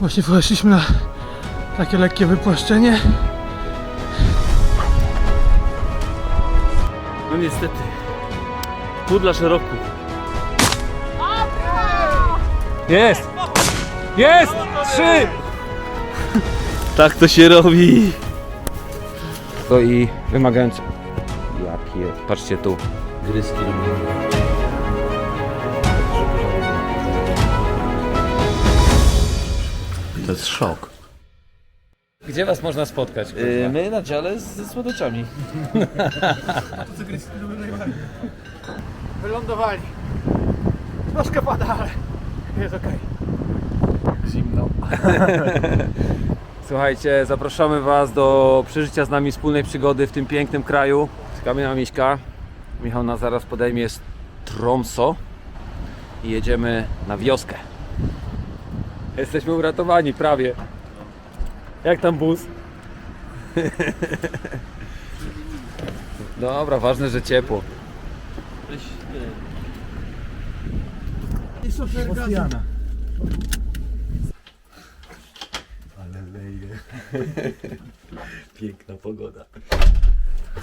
Właśnie weszliśmy na takie lekkie wypłaszczenie. No niestety. Pudla szeroku. Jest! Jest! 3! Tak to się robi. To i wymagające. Jakie, patrzcie tu. Gryzki robimy. To jest szok. Gdzie was można spotkać? My na dziale ze słodyczami. Wylądowali. Troszkę pada, ale jest okej. Zimno. Słuchajcie, zapraszamy was do przeżycia z nami wspólnej przygody w tym pięknym kraju. Czekamy na Miśka. Michał nas zaraz podejmie z Tromsø i jedziemy na wioskę. Jesteśmy uratowani prawie. Jak tam bus? Dobra, ważne, że ciepło. Piękna pogoda.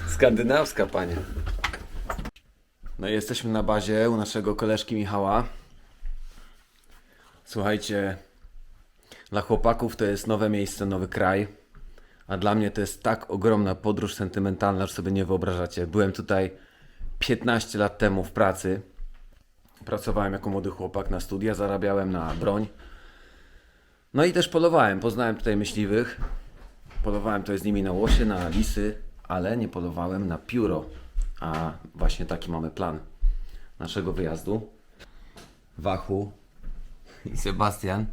Skandynawska, panie. No i jesteśmy na bazie u naszego koleżki Michała. Słuchajcie, dla chłopaków to jest nowe miejsce, nowy kraj. A dla mnie to jest tak ogromna podróż sentymentalna, że sobie nie wyobrażacie. Byłem tutaj 15 lat temu w pracy. Pracowałem jako młody chłopak na studia, zarabiałem na broń. No i też polowałem. Poznałem tutaj myśliwych. Polowałem tutaj z nimi na łosie, na lisy, ale nie polowałem na pióro. A właśnie taki mamy plan naszego wyjazdu. Wachu i Sebastian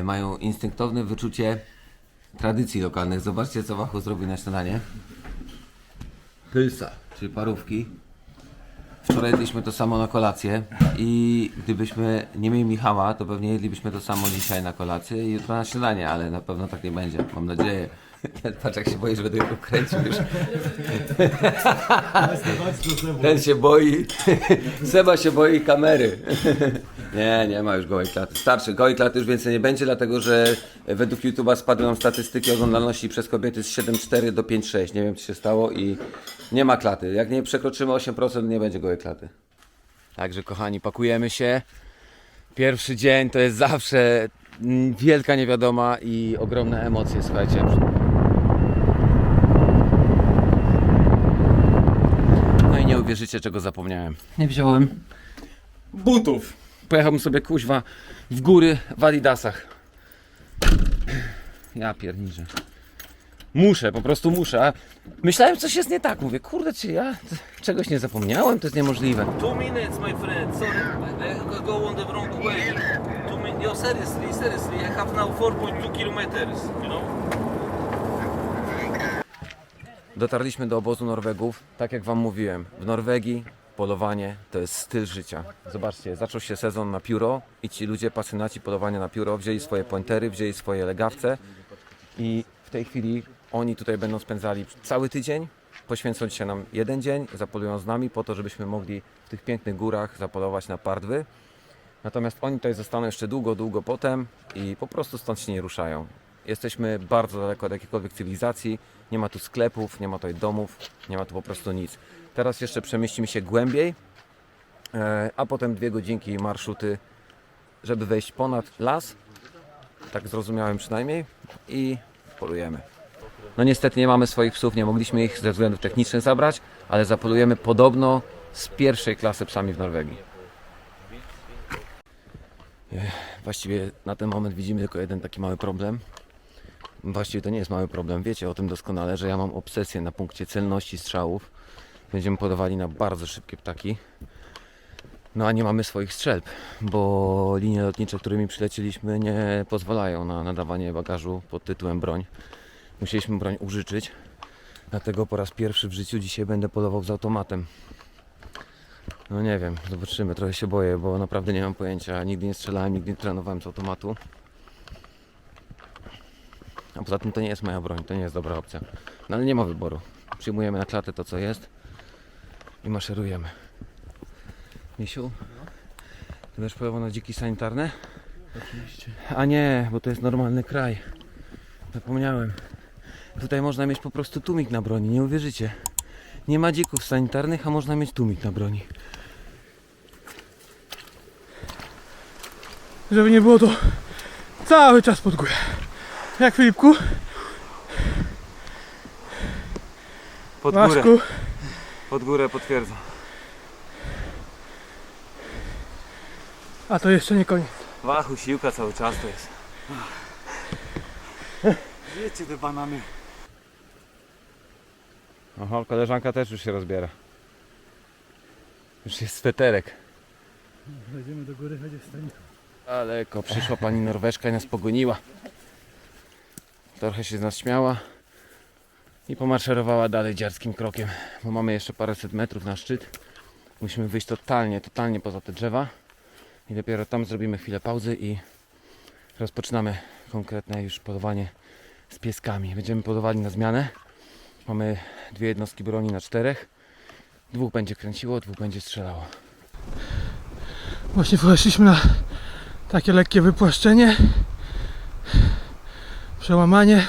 mają instynktowne wyczucie tradycji lokalnych. Zobaczcie, co Wachu zrobił na śniadanie. Pylsa, czyli parówki. Wczoraj jedliśmy to samo na kolację i gdybyśmy nie mieli Michała, to pewnie jedlibyśmy to samo dzisiaj na kolację i jutro na śniadanie, ale na pewno tak nie będzie, mam nadzieję. Patrz, jak się boisz, że będę go kręcił już. Ten się boi. Seba się boi kamery. Nie ma już gołej klaty. Starszy, gołej klaty już więcej nie będzie, dlatego że według YouTube'a spadły nam statystyki oglądalności przez kobiety z 7,4 do 5,6. Nie wiem, co się stało i nie ma klaty. Jak nie przekroczymy 8%, nie będzie gołej klaty. Także kochani, pakujemy się. Pierwszy dzień to jest zawsze wielka niewiadoma i ogromne emocje, słuchajcie. No i nie uwierzycie, czego zapomniałem. Nie wziąłem butów. Pojechałbym sobie kuźwa w góry w adidasach. Ja pierniczę. Muszę, po prostu muszę. A myślałem, coś jest nie tak. Mówię, kurde, czy ja czegoś nie zapomniałem? To jest niemożliwe. 2 minutes, my friend. Sorry, I go on the wrong way. 2 minutes. Yo, seriously, I have now 4.2 kilometers, you know? Dotarliśmy do obozu Norwegów. Tak jak wam mówiłem, w Norwegii polowanie to jest styl życia. Zobaczcie, zaczął się sezon na pióro i ci ludzie, pasjonaci polowania na pióro, wzięli swoje pointery, wzięli swoje legawce i w tej chwili oni tutaj będą spędzali cały tydzień. Poświęcą dzisiaj nam jeden dzień, zapolują z nami po to, żebyśmy mogli w tych pięknych górach zapolować na pardwy. Natomiast oni tutaj zostaną jeszcze długo potem i po prostu stąd się nie ruszają. Jesteśmy bardzo daleko od jakiejkolwiek cywilizacji, nie ma tu sklepów, nie ma tutaj domów, nie ma tu po prostu nic. Teraz jeszcze przemieścimy się głębiej, a potem 2 godzinki marszuty, żeby wejść ponad las, tak zrozumiałem przynajmniej, i polujemy. No niestety nie mamy swoich psów, nie mogliśmy ich ze względów technicznych zabrać, ale zapolujemy podobno z pierwszej klasy psami w Norwegii. Właściwie na ten moment widzimy tylko jeden taki mały problem. Właściwie to nie jest mały problem, wiecie o tym doskonale, że ja mam obsesję na punkcie celności strzałów. Będziemy polowali na bardzo szybkie ptaki. No a nie mamy swoich strzelb, bo linie lotnicze, którymi przylecieliśmy, nie pozwalają na nadawanie bagażu pod tytułem broń. Musieliśmy broń użyczyć, dlatego po raz pierwszy w życiu dzisiaj będę polował z automatem. No nie wiem, zobaczymy, trochę się boję, bo naprawdę nie mam pojęcia. Nigdy nie strzelałem, nigdy nie trenowałem z automatu. A poza tym to nie jest moja broń, to nie jest dobra opcja. No ale nie ma wyboru. Przyjmujemy na klatę to, co jest i maszerujemy. Misiu, ty będziesz polował na dziki sanitarne? Oczywiście. A nie, bo to jest normalny kraj. Zapomniałem. Tutaj można mieć po prostu tłumik na broni, nie uwierzycie. Nie ma dzików sanitarnych, a można mieć tłumik na broni. Żeby nie było to cały czas pod górę. Jak Filipku? Pod Waszku? Pod górę potwierdzam. A to jeszcze nie koniec. Wachu, siłka cały czas to jest. Wiecie te banany. Oho, koleżanka też już się rozbiera. Już jest sweterek. Wejdziemy do góry, będzie stanika. Daleko przyszła pani Norweżka i nas pogoniła. Trochę się z nas śmiała i pomaszerowała dalej dziarskim krokiem, bo mamy jeszcze paręset metrów na szczyt. Musimy wyjść totalnie poza te drzewa i dopiero tam zrobimy chwilę pauzy i rozpoczynamy konkretne już polowanie z pieskami. Będziemy polowali na zmianę. Mamy 2 jednostki broni na 4. 2 będzie kręciło, 2 będzie strzelało. Właśnie weszliśmy na takie lekkie wypłaszczenie. Przełamanie.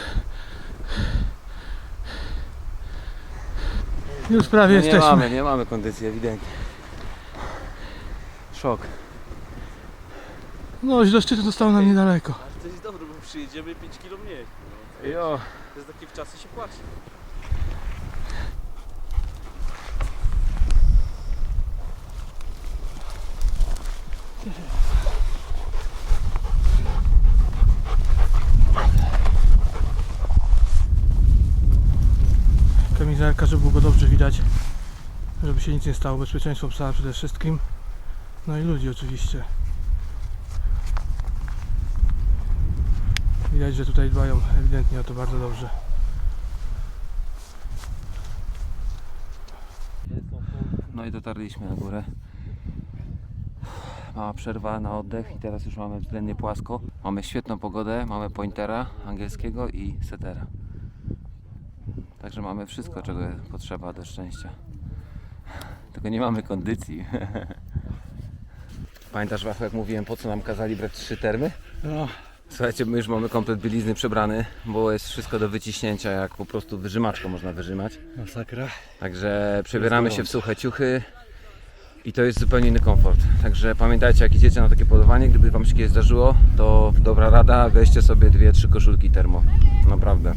Już prawie jesteśmy. Nie mamy kondycji ewidentnie. Szok. No, do szczytu zostało nam niedaleko. To jest dobre, bo przyjedziemy 5 km mniej. Jo. To jest takie w czasy się płaci. Kamizelka, żeby było go dobrze widać. Żeby się nic nie stało. Bezpieczeństwo psa przede wszystkim. No i ludzi oczywiście. Widać, że tutaj dbają ewidentnie o to bardzo dobrze. No i dotarliśmy na górę. Mała przerwa na oddech i teraz już mamy względnie płasko. Mamy świetną pogodę, mamy pointera angielskiego i setera. Także mamy wszystko, czego potrzeba do szczęścia. Tylko nie mamy kondycji. Pamiętasz, Wachu, jak mówiłem, po co nam kazali brać 3 termy? No. Słuchajcie, my już mamy komplet bielizny przebrany, bo jest wszystko do wyciśnięcia, jak po prostu wyżymaczką można wyrzymać. Masakra. Także przebieramy się w suche ciuchy i to jest zupełnie inny komfort. Także pamiętajcie, jak idziecie na takie polowanie, gdyby wam się kiedyś zdarzyło, to dobra rada, weźcie sobie 2-3 koszulki termo. Naprawdę.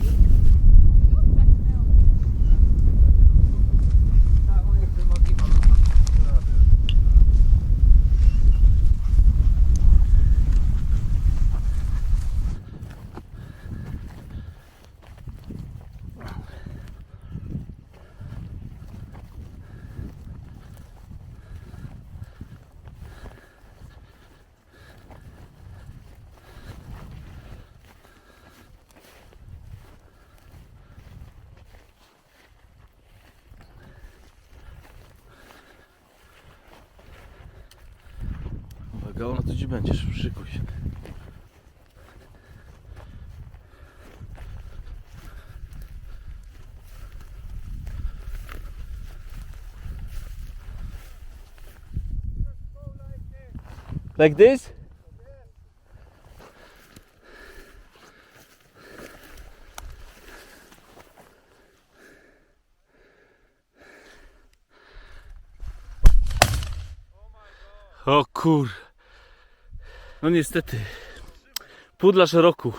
Uwaga, no to gdzie będziesz? Szykuj się. Like this? O kur... No niestety. Pudlarz roku.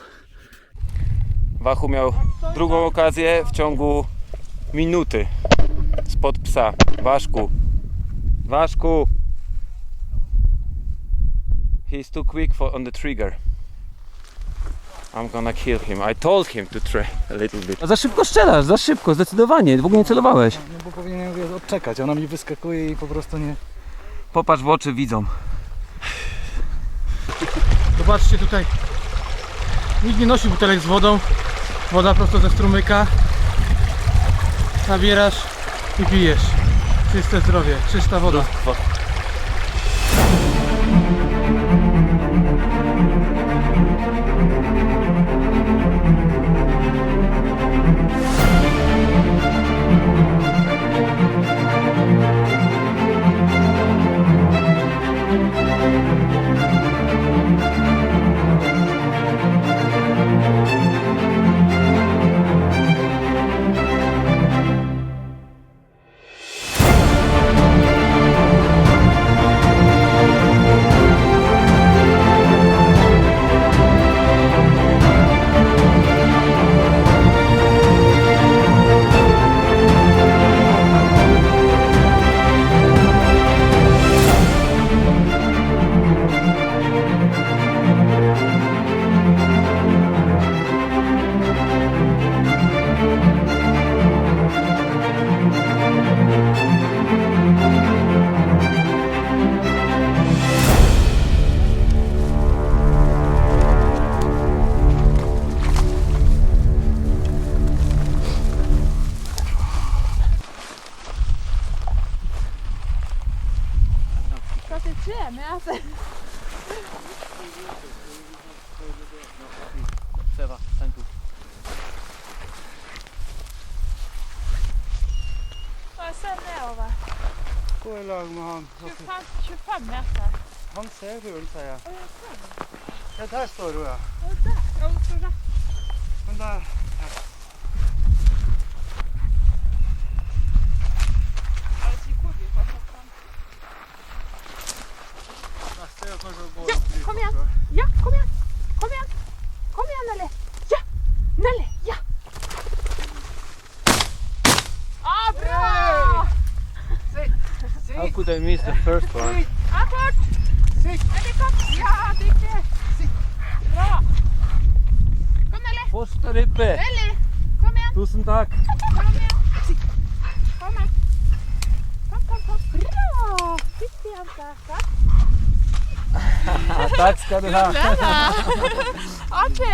Wachu miał drugą okazję w ciągu minuty spod psa. Waszku. Waszku. He's too quick on the trigger. I'm gonna kill him. I told him to try a little bit. A za szybko strzelasz, za szybko, zdecydowanie. W ogóle nie celowałeś. No bo powinienem odczekać, ona mi wyskakuje i po prostu nie... Popatrz w oczy widzom. Zobaczcie tutaj. Nikt nie nosi butelek z wodą. Woda prosto ze strumyka. Nabierasz i pijesz. Czyste zdrowie, czysta woda. gå i lag med han. 25 meter. Han ser du, sier jeg. Ja, der står du, ja. Og der. Ja, så rett. Men der, ja. Jeg vet ikke hvor vi får satt den. Neste er kanskje å gå Ja, ut kom dit igjen. også. Ja, kom igjen. Kom igjen. Kom igjen, Nelly. Ja. Nelly, ja. Ah, bra! How could I miss the first one? Apport! Nelly, kom. Ja, dyktig. Bra. Kom, Nelly. Fosterrippe! Nelly, kom igjen. Tusen takk! Kom igjen. Kom her. Kom. Bra. Dyktig, jente. Takk. Takk skal du ha! Artig.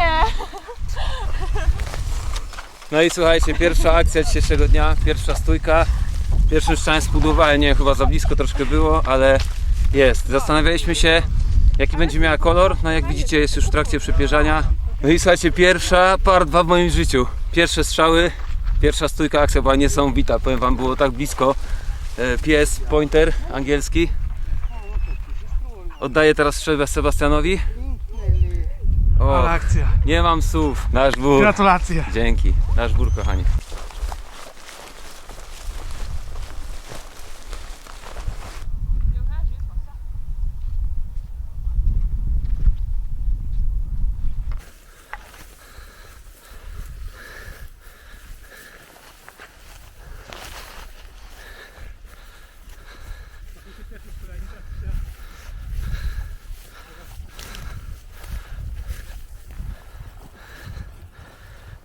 No i słuchajcie, pierwsza akcja dzisiejszego dnia, pierwsza stójka. Pierwszym szczałem spudłowałem, nie wiem, chyba za blisko troszkę było, ale jest. Zastanawialiśmy się, jaki będzie miała kolor. No jak widzicie, jest już w trakcie przepierzania. No i słuchajcie, pierwsza par 2 w moim życiu. Pierwsze strzały, pierwsza stójka, akcja była niesamowita. Powiem wam, było tak blisko. Pies, pointer angielski. Oddaję teraz strzelbę Sebastianowi. O, Ale akcja. nie mam słów. Nasz wór. Gratulacje. Dzięki. Nasz wór, kochani.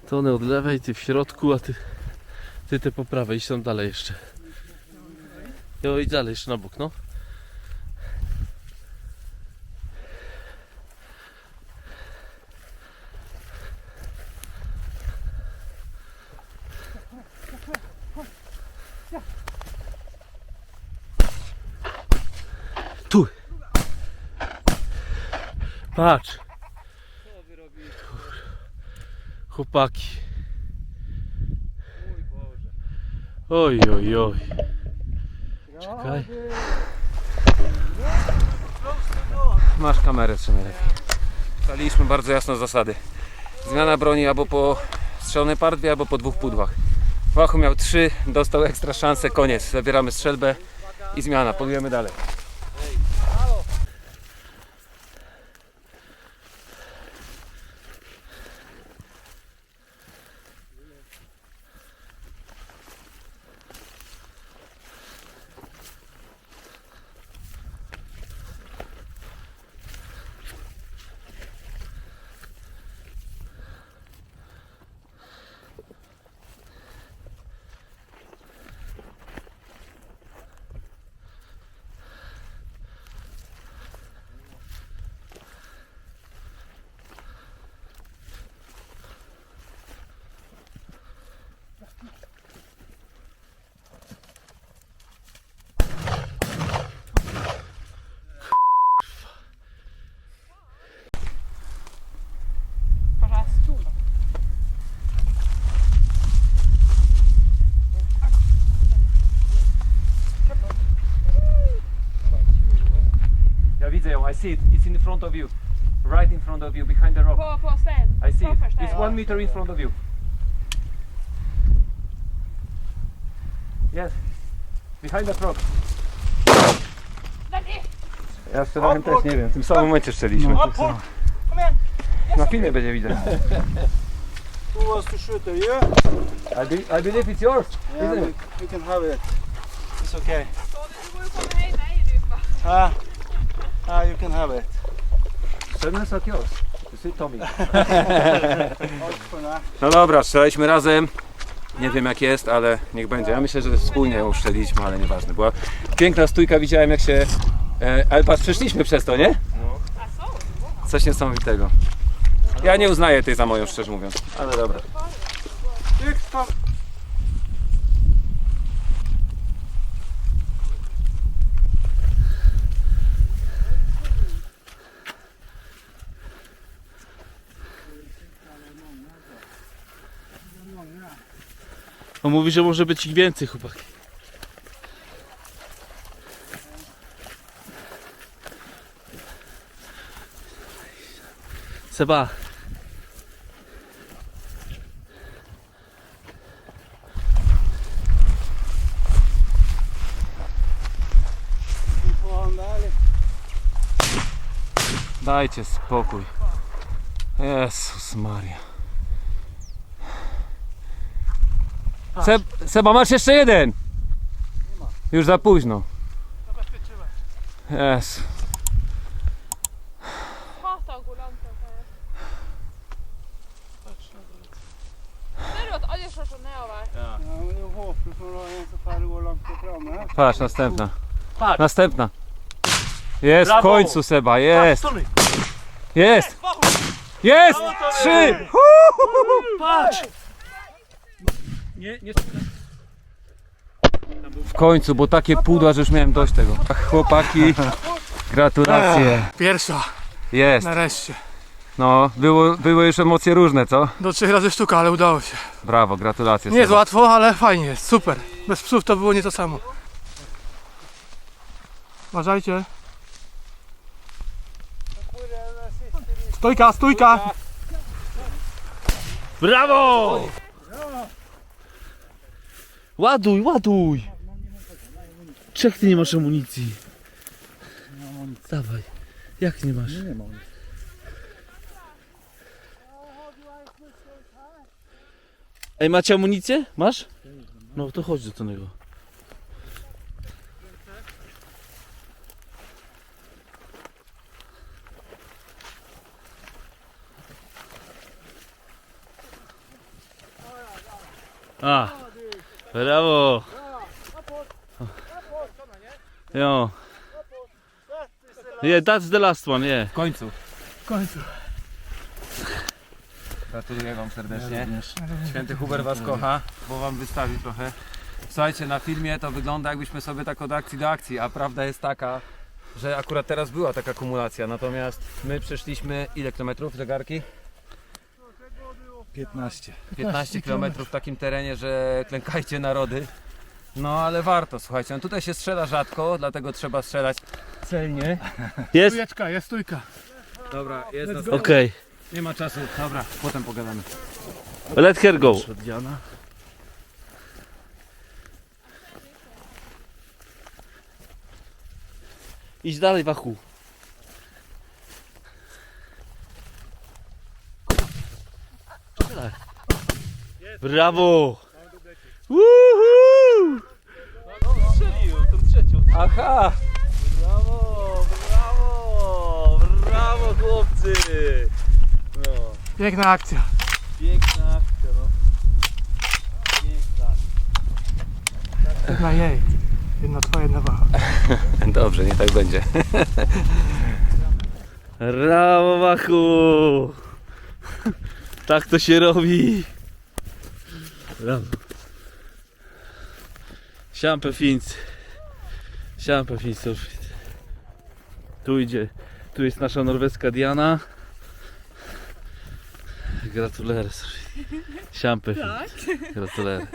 Tony od lewej, ty w środku, a ty te po prawej, idź tam dalej jeszcze. Jo, idź dalej jeszcze na bok, no. Tu! Patrz! Chłopaki. Oj, oj, oj. Czekaj. Masz kamerę, trzymaj lepiej. Ustaliliśmy bardzo jasno zasady. Zmiana broni albo po strzelonej partwie, albo po 2 pudłach. Wachu miał 3, dostał ekstra szansę, koniec. Zabieramy strzelbę i zmiana, polujemy dalej. Ja widzę ją, I see it. It's in front of you. Right in front of you, behind the rock. På sten. I see it. Första, It's ja. 1 meter in front of you. Yes. Behind that rock. Nelly. Ja strzelałem też, nie wiem, w tym samym momencie strzeliśmy. Na filmie będzie widać. Who wants to shoot you? I believe it's yours, Yeah, isn't it? we can have it. It's okay. Du får ju komma hej mig, du. You can have it. Strzelbę jest yours. You see, Tommy. Oj, for now. No dobra, strzelaliśmy razem. Nie wiem jak jest, ale niech będzie. Ja myślę, że wspólnie ją uszczeliliśmy, ale nieważne. Była piękna stójka, widziałem jak się... ale patrz, przeszliśmy przez to, nie? Coś niesamowitego. Ja nie uznaję tej za moją, szczerze mówiąc. Ale dobra. On mówi, że może być ich więcej, chłopaki. Seba. Dajcie spokój. Jezus Maria. Seba, masz jeszcze jeden! Już za późno. Jezu. Hatar att gå långt. Ser du att alla kör så nära? Ja, men det är hopplöst om du har en så fall det går långt fram. Patrz, następna. Patrz. Następna. Jest, w Brawo. końcu Seba, jest! Stony. Jest! Jest! 3! Patrz! Nie. W końcu, bo takie pudła, że już miałem dość tego. Ach, chłopaki, gratulacje. Pierwsza, Jest. nareszcie. No, były już emocje różne, co? Do 3 razy sztuka, ale udało się. Brawo, gratulacje. Nie jest Seba. łatwo, ale fajnie jest, super. Bez psów to było nie to samo. Uważajcie. Stójka, stójka! Brawo! Ładuj! Czech ty nie masz amunicji? Dawaj. Jak nie masz? Nie mam. Ej, macie amunicję? Masz? No to chodź do tego. A, brawo! Jo. Yeah, that's the last one, yeah. W końcu. W końcu. Gratuluję wam serdecznie. Święty Hubert was kocha, bo wam wystawi trochę. Słuchajcie, na filmie to wygląda, jakbyśmy sobie tak od akcji do akcji, a prawda jest taka, że akurat teraz była taka kumulacja, natomiast my przeszliśmy ile kilometrów zegarki? 15 km w takim terenie, że klękajcie narody. No ale warto, słuchajcie, no tutaj się strzela rzadko, dlatego trzeba strzelać celnie. Jest? Stójeczka, jest stójka. Dobra, jest na Okej. Nie ma czasu, dobra, potem pogadamy. Let her go. Idź dalej, Wachu. Brawo! Woohoo! Strzeliłem tą trzecią. Aha! Brawo chłopcy! No, Piękna akcja. piękna akcja, no. Piękna. Jedna jej. Jedna twoja, jedna waha. Dobrze, nie tak będzie. Brawo, Wachu! Tak to się robi. Brawo. Siampe Fins. Siampe Fins. Tu idzie. Tu jest nasza norweska Diana. Gratuluję. Siampe Fins. Gratuluję.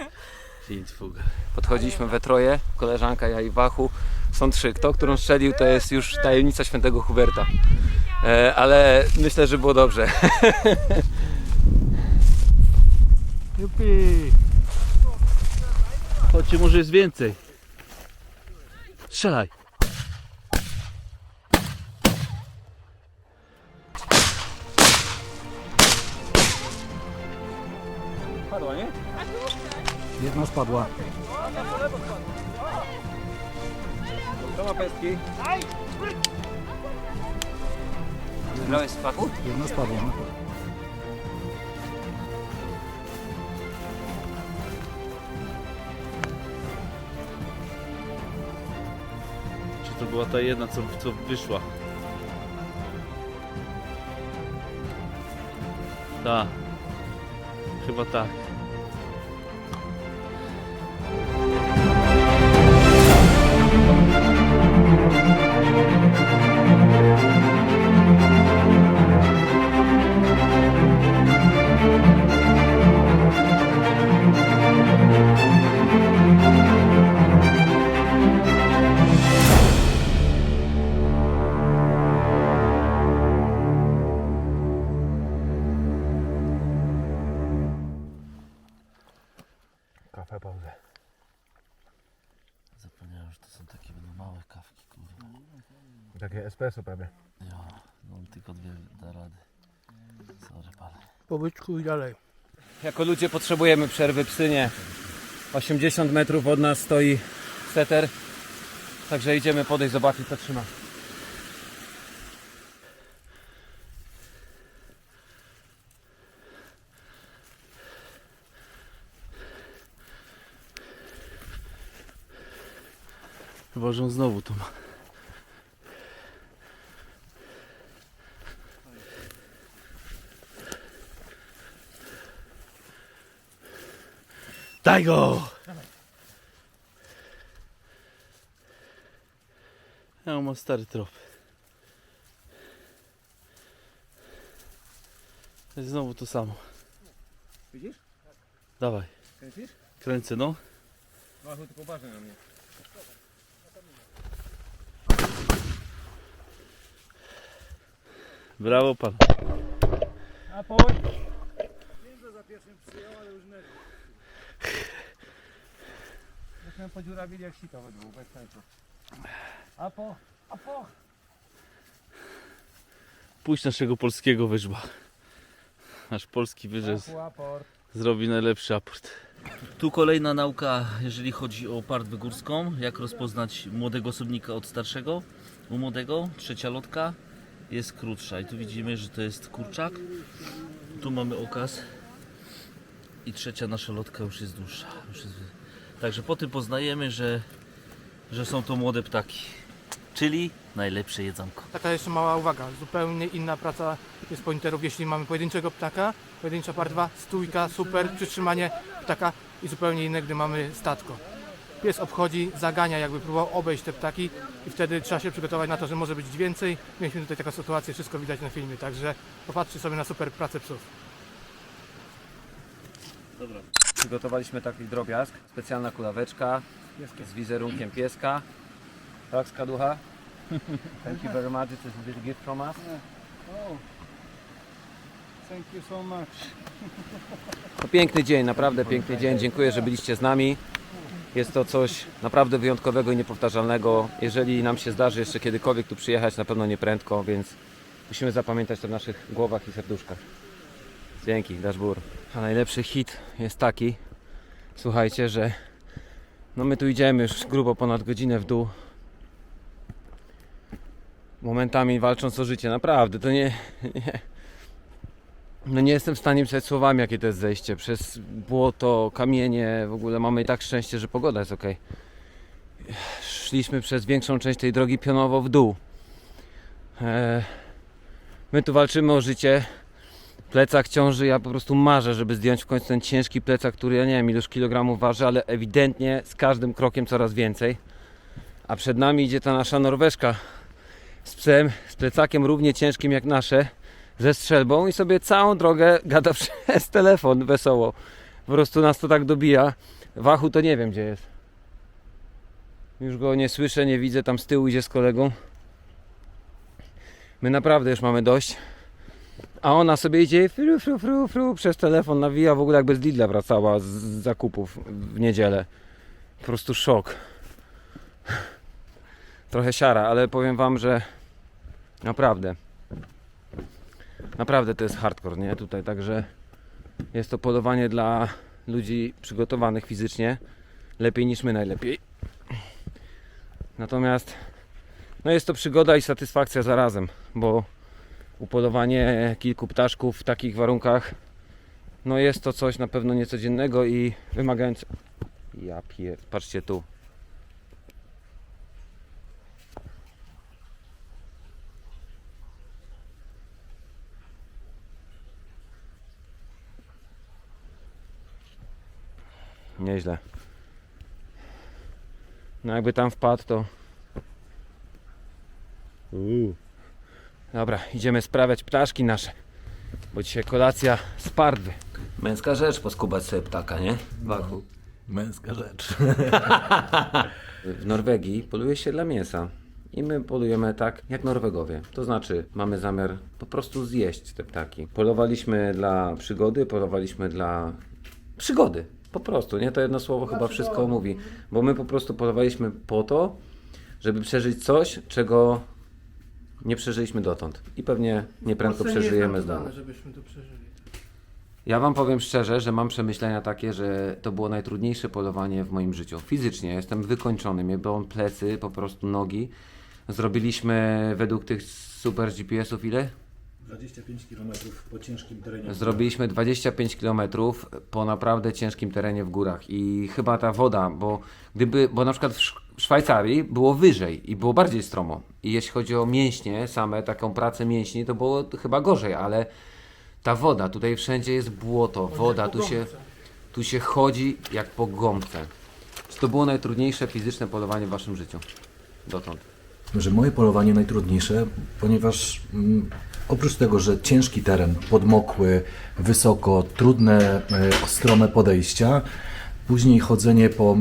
Fins Fuga. Podchodziliśmy we troje, koleżanka, ja i Wachu. Są 3. Kto, którą strzelił, to jest już tajemnica świętego Huberta. Ale myślę, że było dobrze. Jupi. Chodźcie, może jest więcej. Strzelaj. Padła, nie? Jedna spadła. Kto ma pestki? Grałeś z Wachu? Jedna spadła. Czy to była ta jedna, co wyszła? Tak. Chyba tak. Twoja pauza. Zapomniałem, że to są takie będą małe kawki, kurwa. Takie espresso prawie. Ja, no tylko dwie da rady. Sorry, panie. Po byczku i dalej. Jako ludzie potrzebujemy przerwy, psy nie. 80 metrów od nas stoi setter. Także idziemy podejść, zobaczyć co trzyma. Chyba, że on znowu to ma. Daj go! Ja mam stary trop. Jest znowu to samo. Widzisz? Dawaj. Kręcisz? Kręcę, no. Machu, tylko uważaj na mnie. Brawo pan. A po... Myśmy podziurawili jak sito we dwóch, bez sensu. A po... Puść naszego polskiego wyżba. Nasz polski wyżes zrobi najlepszy aport. Tu kolejna nauka, jeżeli chodzi o partwę górską. Jak rozpoznać młodego osobnika od starszego. U młodego trzecia lotka jest krótsza. I tu widzimy, że to jest kurczak. Tu mamy okaz. I trzecia nasza lotka już jest dłuższa. Także po tym poznajemy, że są to młode ptaki. Czyli najlepsze jedzonko. Taka jeszcze mała uwaga, zupełnie inna praca jest pointerów, jeśli mamy pojedynczego ptaka, pojedyncza partwa, stójka, super, przytrzymanie ptaka i zupełnie inne, gdy mamy statko. Pies obchodzi, zagania, jakby próbował obejść te ptaki i wtedy trzeba się przygotować na to, że może być więcej. Mieliśmy tutaj taką sytuację, wszystko widać na filmie, także popatrzcie sobie na super pracę psów. Dobra. Przygotowaliśmy taki drobiazg, specjalna kulaweczka z wizerunkiem pieska. Tak, skaducha? Thank you very much, this is a little gift from us. Thank you so much. To piękny dzień, naprawdę piękny dzień. Dziękuję, że byliście z nami. Jest to coś naprawdę wyjątkowego i niepowtarzalnego. Jeżeli nam się zdarzy jeszcze kiedykolwiek tu przyjechać, na pewno nie prędko, więc musimy zapamiętać to w naszych głowach i serduszkach. Dzięki, Dashbur. A najlepszy hit jest taki, słuchajcie, że no my tu idziemy już grubo ponad godzinę w dół. Momentami walcząc o życie, naprawdę, to nie no nie jestem w stanie pisać słowami, jakie to jest zejście. Przez błoto, kamienie, w ogóle mamy i tak szczęście, że pogoda jest ok. Szliśmy przez większą część tej drogi pionowo w dół. My tu walczymy o życie. Plecak ciąży, ja po prostu marzę, żeby zdjąć w końcu ten ciężki plecak, który ja nie wiem iluś kilogramów waży, ale ewidentnie z każdym krokiem coraz więcej. A przed nami idzie ta nasza Norweżka z psem, z plecakiem równie ciężkim jak nasze, ze strzelbą i sobie całą drogę gada przez telefon wesoło. Po prostu nas to tak dobija. Wachu to nie wiem gdzie jest. Już go nie słyszę, nie widzę, tam z tyłu idzie z kolegą. My naprawdę już mamy dość. A ona sobie idzie fru przez telefon, nawija w ogóle jakby z Lidla wracała z zakupów w niedzielę. Po prostu szok. Trochę siara, ale powiem wam, że naprawdę to jest hardcore, nie? Tutaj, także jest to polowanie dla ludzi przygotowanych fizycznie. Lepiej niż my najlepiej. Natomiast no jest to przygoda i satysfakcja zarazem, bo upolowanie kilku ptaszków w takich warunkach no jest to coś na pewno niecodziennego i wymagające. Patrzcie tu. Nieźle. No jakby tam wpadł to... Dobra, idziemy sprawiać ptaszki nasze. Bo dzisiaj kolacja z partwy. Męska rzecz poskubać sobie ptaka, nie? Wachu. Męska rzecz. W Norwegii poluje się dla mięsa. I my polujemy tak jak Norwegowie. To znaczy mamy zamiar po prostu zjeść te ptaki. Polowaliśmy dla przygody, polowaliśmy dla przygody. Po prostu, nie? To jedno słowo chyba wszystko mówi. Bo my po prostu polowaliśmy po to, żeby przeżyć coś, czego nie przeżyliśmy dotąd. I pewnie nieprędko przeżyjemy znowu. żebyśmy to przeżyli. Ja wam powiem szczerze, że mam przemyślenia takie, że to było najtrudniejsze polowanie w moim życiu. Fizycznie jestem wykończony, mnie bolą plecy, po prostu nogi. Zrobiliśmy według tych super GPS-ów ile? 25 km po ciężkim terenie. Zrobiliśmy 25 km po naprawdę ciężkim terenie w górach i chyba ta woda, bo na przykład w Szwajcarii było wyżej i było bardziej stromo. I jeśli chodzi o mięśnie same, taką pracę mięśni, to było chyba gorzej, ale ta woda, tutaj wszędzie jest błoto, woda, tu się chodzi jak po gąbce. Czy to było najtrudniejsze fizyczne polowanie w waszym życiu dotąd? Że moje polowanie najtrudniejsze, ponieważ oprócz tego, że ciężki teren, podmokły, wysoko, trudne, strome podejścia, później chodzenie po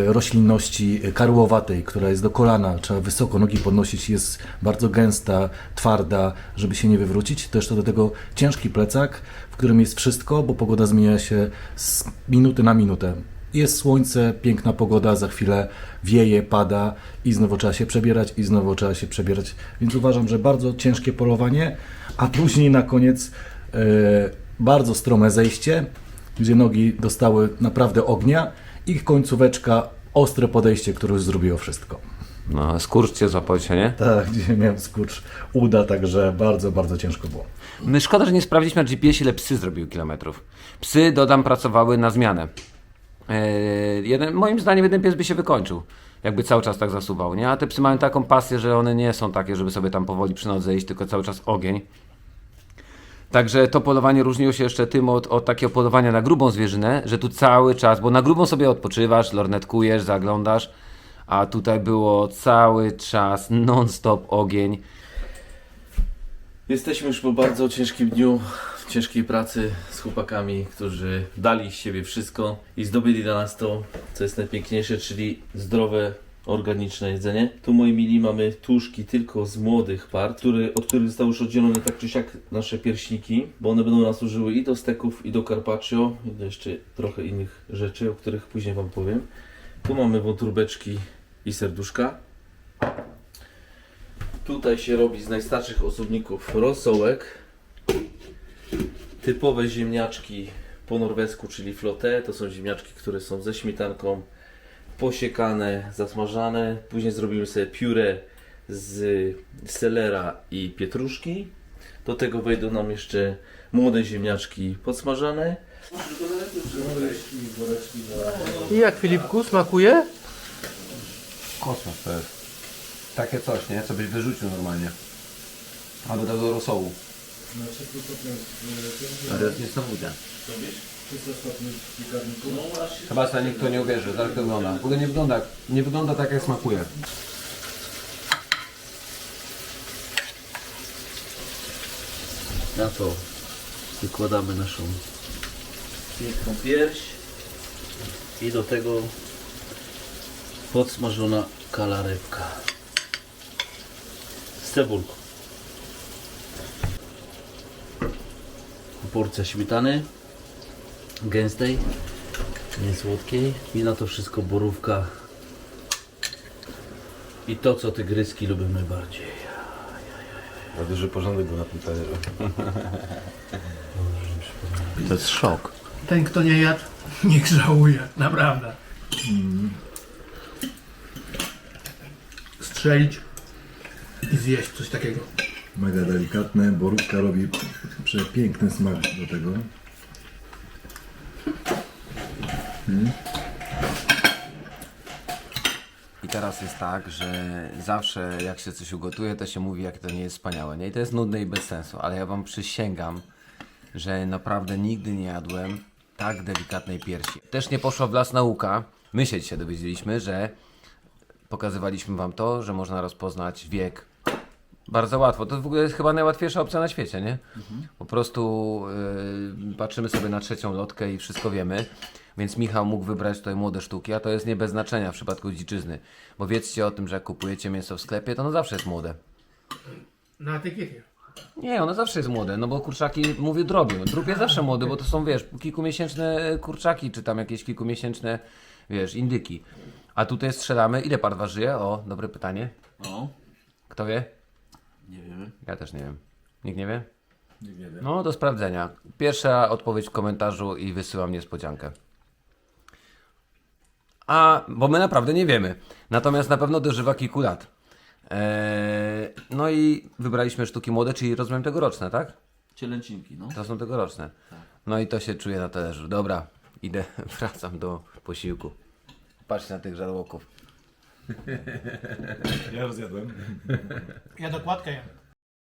roślinności karłowatej, która jest do kolana, trzeba wysoko nogi podnosić, jest bardzo gęsta, twarda, żeby się nie wywrócić. To jeszcze do tego ciężki plecak, w którym jest wszystko, bo pogoda zmienia się z minuty na minutę. Jest słońce, piękna pogoda, za chwilę wieje, pada i znowu trzeba się przebierać i znowu trzeba się przebierać. Więc uważam, że bardzo ciężkie polowanie, a później na koniec bardzo strome zejście, gdzie nogi dostały naprawdę ognia i końcóweczka, ostre podejście, które już zrobiło wszystko. No, skurcz cię złapał się, nie? Tak, gdzie miałem skurcz uda, także bardzo, bardzo ciężko było. My szkoda, że nie sprawdziliśmy na GPS, ile psy zrobiły kilometrów. Psy, dodam, pracowały na zmianę. Moim zdaniem jeden pies by się wykończył, jakby cały czas tak zasuwał, nie? A te psy mają taką pasję, że one nie są takie, żeby sobie tam powoli przy nodze iść, tylko cały czas ogień. Także to polowanie różniło się jeszcze tym od takiego polowania na grubą zwierzynę, że tu cały czas, bo na grubą sobie odpoczywasz, lornetkujesz, zaglądasz, a tutaj było cały czas non-stop ogień. Jesteśmy już po bardzo ciężkim dniu, ciężkiej pracy z chłopakami, którzy dali z siebie wszystko i zdobyli dla nas to, co jest najpiękniejsze, czyli zdrowe, organiczne jedzenie. Tu, moi mili, mamy tuszki tylko z młodych part, od których zostały już oddzielone tak czy siak nasze pierśniki, bo one będą nas służyły i do steków, i do carpaccio, i do jeszcze trochę innych rzeczy, o których później wam powiem. Tu mamy wątróbeczki i serduszka. Tutaj się robi z najstarszych osobników rosołek. Typowe ziemniaczki po norwesku, czyli flotte. To są ziemniaczki, które są ze śmietanką, posiekane, zasmażane. Później zrobimy sobie pióre z selera i pietruszki. Do tego wejdą nam jeszcze młode ziemniaczki podsmażane. I jak, Filipku, smakuje? Kosmos to jest. Takie coś, nie? Co byś wyrzucił normalnie. Albo do rosołu. Ale to jest niesamowite. Chyba sobie nikt to nie uwierzy, tak to wygląda. W ogóle nie wygląda tak, jak smakuje. Na to wykładamy naszą piękną pierś i do tego podsmażona kalarepka z cebulką. Porcja śmietany gęstej, nie słodkiej i na to wszystko borówka i to, co tygryski lubią najbardziej. Za duży porządek był na tym talerzu. To jest szok. Ten, kto nie jadł, niech żałuje, naprawdę. Strzelić i zjeść coś takiego. Mega delikatne, borówka robi przepiękny smak do tego. I teraz jest tak, że zawsze jak się coś ugotuje, to się mówi, jak to nie jest wspaniałe, nie? I to jest nudne i bez sensu, ale ja wam przysięgam, że naprawdę nigdy nie jadłem tak delikatnej piersi. Też nie poszła w las nauka. My się dzisiaj dowiedzieliśmy, że pokazywaliśmy wam to, że można rozpoznać wiek bardzo łatwo. To w ogóle jest chyba najłatwiejsza opcja na świecie, nie? Po prostu patrzymy sobie na trzecią lotkę i wszystko wiemy. Więc Michał mógł wybrać tutaj młode sztuki, a to jest nie bez znaczenia w przypadku dziczyzny. Bo wiedzcie o tym, że jak kupujecie mięso w sklepie, to ono zawsze jest młode. Na etykiecie. Nie, ono zawsze jest młode, no bo kurczaki, mówię, drobią. Drób jest zawsze młody, bo to są, wiesz, kilkumiesięczne kurczaki, czy tam jakieś kilkumiesięczne, wiesz, indyki. A tutaj strzelamy, ile partwa żyje? O, dobre pytanie. O, Kto wie? nie wiemy. Ja też nie wiem. Nikt nie wie? Nikt nie wie. No, do sprawdzenia. Pierwsza odpowiedź w komentarzu i wysyłam niespodziankę. Bo my naprawdę nie wiemy. Natomiast na pewno dożywa kilku lat. No i wybraliśmy sztuki młode, czyli rozumiem tegoroczne, tak? Cielęcinki, no. To są tegoroczne. No i to się czuje na talerzu. Dobra, idę, wracam do posiłku. Patrzcie na tych żarłoków. Ja rozjadłem. Ja dokładkę jem.